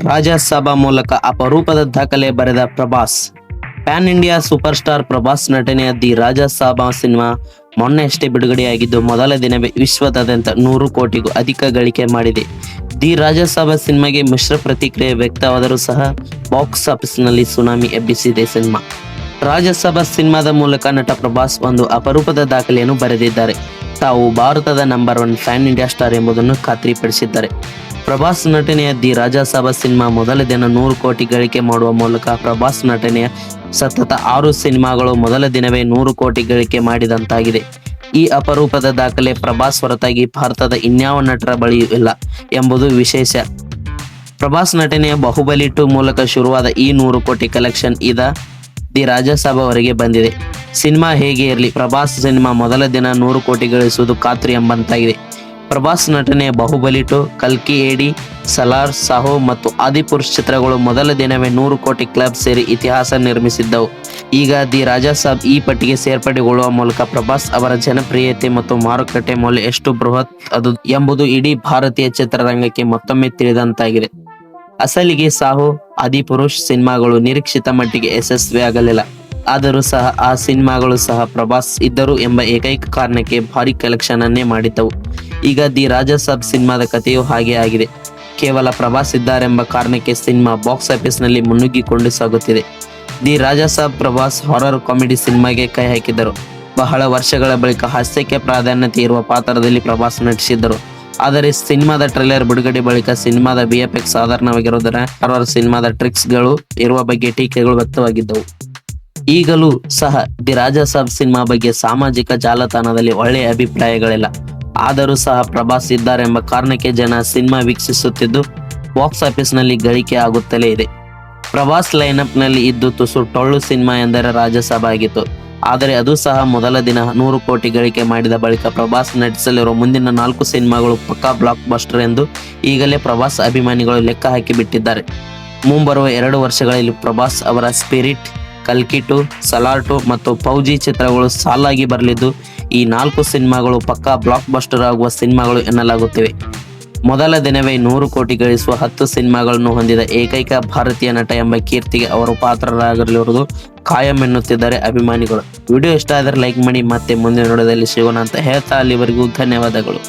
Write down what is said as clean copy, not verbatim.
ರಾಜಸಭಾ ಮೂಲಕ ಅಪರೂಪದ ದಾಖಲೆ ಬರೆದ Prabhas. PAN India super star Prabhas ನಟನೆಯ ದಿ ರಾಜಸಭಾ ಸಿನಿಮಾ ಮೊನ್ನೆಯಷ್ಟೇ ಬಿಡುಗಡೆಯಾಗಿದ್ದು ಮೊದಲ ದಿನವೇ ವಿಶ್ವದಾದ್ಯಂತ 100 ಕೋಟಿಗೂ ಅಧಿಕ ಗಳಿಕೆ ಮಾಡಿದೆ. ದಿ ರಾಜಸಭಾ ಸಿನಿಮಾಗೆ ಮಿಶ್ರ ಪ್ರತಿಕ್ರಿಯೆ ವ್ಯಕ್ತವಾದರೂ ಸಹ ಬಾಕ್ಸ್ ಆಫೀಸ್ನಲ್ಲಿ ಸುನಾಮಿ ಎಬ್ಬಿಸಿದೆ ಸಿನಿಮಾ. ರಾಜಸಭಾ ಸಿನಿಮಾದ ಮೂಲಕ ನಟ ಪ್ರಭಾಸ್ ಒಂದು ಅಪರೂಪದ ದಾಖಲೆಯನ್ನು ಬರೆದಿದ್ದಾರೆ. ತಾವು ಭಾರತದ ನಂಬರ್ 1 ಪ್ಯಾನ್ ಇಂಡಿಯಾ ಸ್ಟಾರ್ ಎಂಬುದನ್ನು ಖಾತ್ರಿಪಡಿಸಿದ್ದಾರೆ. ಪ್ರಭಾಸ್ ನಟನೆಯ ದಿ ರಾಜಸಭಾ ಸಿನಿಮಾ ಮೊದಲ ದಿನ 100 ಕೋಟಿ ಗಳಿಕೆ ಮಾಡುವ ಮೂಲಕ ಪ್ರಭಾಸ್ ನಟನೆಯ ಸತತ 6 ಸಿನಿಮಾಗಳು ಮೊದಲ ದಿನವೇ 100 ಕೋಟಿ ಗಳಿಕೆ ಮಾಡಿದಂತಾಗಿದೆ. ಈ ಅಪರೂಪದ ದಾಖಲೆ ಪ್ರಭಾಸ್ ಹೊರತಾಗಿ ಭಾರತದ ಇನ್ಯಾವ ನಟರ ಬಳಿಯೂ ಇಲ್ಲ ಎಂಬುದು ವಿಶೇಷ. ಪ್ರಭಾಸ್ ನಟನೆಯ ಬಾಹುಬಲಿ 2 ಮೂಲಕ ಶುರುವಾದ ಈ 100 ಕೋಟಿ ಕಲೆಕ್ಷನ್ ದಿ ರಾಜಸಭಾವರೆಗೆ ಬಂದಿದೆ. ಸಿನಿಮಾ ಹೇಗೆ ಇರಲಿ, ಪ್ರಭಾಸ್ ಸಿನಿಮಾ ಮೊದಲ ದಿನ 100 ಕೋಟಿ ಗಳಿಸುವುದು ಖಾತ್ರಿ ಎಂಬಂತಾಗಿದೆ. ಪ್ರಭಾಸ್ ನಟನೆಯ ಬಾಹುಬಲಿ 2, ಕಲ್ಕಿ AD, ಸಲಾರ್, ಸಾಹೋ ಮತ್ತು ಆದಿಪುರುಷ್ ಚಿತ್ರಗಳು ಮೊದಲ ದಿನವೇ 100 ಕೋಟಿ ಕ್ಲಬ್ ಸೇರಿ ಇತಿಹಾಸ ನಿರ್ಮಿಸಿದ್ದವು. ಈಗ ದಿ ರಾಜಸಭಾ ಈ ಪಟ್ಟಿಗೆ ಸೇರ್ಪಡೆಗೊಳ್ಳುವ ಮೂಲಕ ಪ್ರಭಾಸ್ ಅವರ ಜನಪ್ರಿಯತೆ ಮತ್ತು ಮಾರುಕಟ್ಟೆ ಮೌಲ್ಯ ಎಷ್ಟು ಬೃಹತ್ ಅದು ಎಂಬುದು ಇಡೀ ಭಾರತೀಯ ಚಿತ್ರರಂಗಕ್ಕೆ ಮತ್ತೊಮ್ಮೆ ತಿಳಿದಂತಾಗಿದೆ. ಅಸಲಿಗೆ ಸಾಹೋ, ಆದಿಪುರುಷ್ ಸಿನಿಮಾಗಳು ನಿರೀಕ್ಷಿತ ಮಟ್ಟಿಗೆ ಯಶಸ್ವಿಯಾಗಲಿಲ್ಲ. ಆದರೂ ಸಹ ಆ ಸಿನಿಮಾಗಳು ಸಹ ಪ್ರಭಾಸ್ ಇದ್ದರು ಎಂಬ ಏಕೈಕ ಕಾರಣಕ್ಕೆ ಭಾರಿ ಕಲೆಕ್ಷನ್ ಅನ್ನೇ ಮಾಡಿದ್ದವು. ಈಗ ದಿ ರಾಜಸಭಾ ಸಿನಿಮಾದ ಕಥೆಯೂ ಹಾಗೆ ಆಗಿದೆ. ಕೇವಲ ಪ್ರಭಾಸ್ ಇದ್ದಾರೆಂಬ ಕಾರಣಕ್ಕೆ ಸಿನಿಮಾ ಬಾಕ್ಸ್ ಆಫೀಸ್ನಲ್ಲಿ ಮುನ್ನುಗ್ಗಿಕೊಂಡು ಸಾಗುತ್ತಿದೆ. The Rajya Sabha Prabhas horror comedy ಸಿನಿಮಾಗೆ ಕೈ ಹಾಕಿದ್ದರು. ಬಹಳ ವರ್ಷಗಳ ಬಳಿಕ ಹಾಸ್ಯಕ್ಕೆ ಪ್ರಾಧಾನ್ಯತೆ ಇರುವ ಪಾತ್ರದಲ್ಲಿ ಪ್ರಭಾಸ್ ನಟಿಸಿದ್ದರು. ಆದರೆ ಸಿನಿಮಾದ ಟ್ರೇಲರ್ ಬಿಡುಗಡೆ ಬಳಿಕ ಸಿನಿಮಾದ VFX ಸಾಧಾರಣವಾಗಿರುವುದರ ಹಾರರ್ ಸಿನಿಮಾದ ಟ್ರಿಕ್ಸ್ಗಳು ಇರುವ ಬಗ್ಗೆ ಟೀಕೆಗಳು ವ್ಯಕ್ತವಾಗಿದ್ದವು. ಈಗಲೂ ಸಹ ದಿ ರಾಜಸಭಾ ಸಿನಿಮಾ ಬಗ್ಗೆ ಸಾಮಾಜಿಕ ಜಾಲತಾಣದಲ್ಲಿ ಒಳ್ಳೆಯ ಅಭಿಪ್ರಾಯಗಳಿಲ್ಲ. ಆದರೂ ಸಹ ಪ್ರಭಾಸ್ ಇದ್ದಾರೆಂಬ ಕಾರಣಕ್ಕೆ ಜನ ಸಿನಿಮಾ ವೀಕ್ಷಿಸುತ್ತಿದ್ದು ಬಾಕ್ಸ್ ಆಫೀಸ್ನಲ್ಲಿ ಗಳಿಕೆ ಆಗುತ್ತಲೇ ಇದೆ. ಪ್ರಭಾಸ್ ಲೈನಪ್ನಲ್ಲಿ ಇದ್ದು ತುಸು ಟೊಳ್ಳು ಸಿನಿಮಾ ಎಂದರೆ ರಾಜಸಭಾ ಆಗಿತ್ತು. ಆದರೆ ಅದು ಸಹ ಮೊದಲ ದಿನ 100 ಕೋಟಿ ಗಳಿಕೆ ಮಾಡಿದ ಬಳಿಕ ಪ್ರಭಾಸ್ ನಟಿಸಲಿರುವ ಮುಂದಿನ 4 ಸಿನಿಮಾಗಳು ಪಕ್ಕಾ ಬ್ಲಾಕ್ ಬಸ್ಟರ್ ಎಂದು ಈಗಲೇ ಪ್ರಭಾಸ್ ಅಭಿಮಾನಿಗಳು ಲೆಕ್ಕ ಹಾಕಿಬಿಟ್ಟಿದ್ದಾರೆ. ಮುಂಬರುವ 2 ವರ್ಷಗಳಲ್ಲಿ ಪ್ರಭಾಸ್ ಅವರ ಸ್ಪಿರಿಟ್, ಕಲ್ಕಿ 2, ಸಲಾರ್ 2 ಮತ್ತು ಫೌಜಿ ಚಿತ್ರಗಳು ಸಾಲಾಗಿ ಬರಲಿದ್ದು ಈ 4 ಸಿನಿಮಾಗಳು ಪಕ್ಕಾ ಬ್ಲಾಕ್ ಬಸ್ಟರ್ ಆಗುವ ಸಿನಿಮಾಗಳು ಎನ್ನಲಾಗುತ್ತಿವೆ. ಮೊದಲ ದಿನವೇ 100 ಕೋಟಿ ಗಳಿಸುವ 10 ಸಿನಿಮಾಗಳನ್ನು ಹೊಂದಿದ ಏಕೈಕ ಭಾರತೀಯ ನಟ ಎಂಬ ಕೀರ್ತಿಗೆ ಅವರು ಪಾತ್ರರಾಗಲಿರುವುದು ಖಾಯಂ ಎನ್ನುತ್ತಿದ್ದಾರೆ ಅಭಿಮಾನಿಗಳು. ವಿಡಿಯೋ ಇಷ್ಟ ಆದರೆ ಲೈಕ್ ಮಾಡಿ. ಮತ್ತೆ ಮುಂದಿನ ವಿಡಿಯೋದಲ್ಲಿ ಸಿಗೋಣ ಅಂತ ಹೇಳ್ತಾ ಅಲ್ಲಿವರೆಗೂ ಧನ್ಯವಾದಗಳು.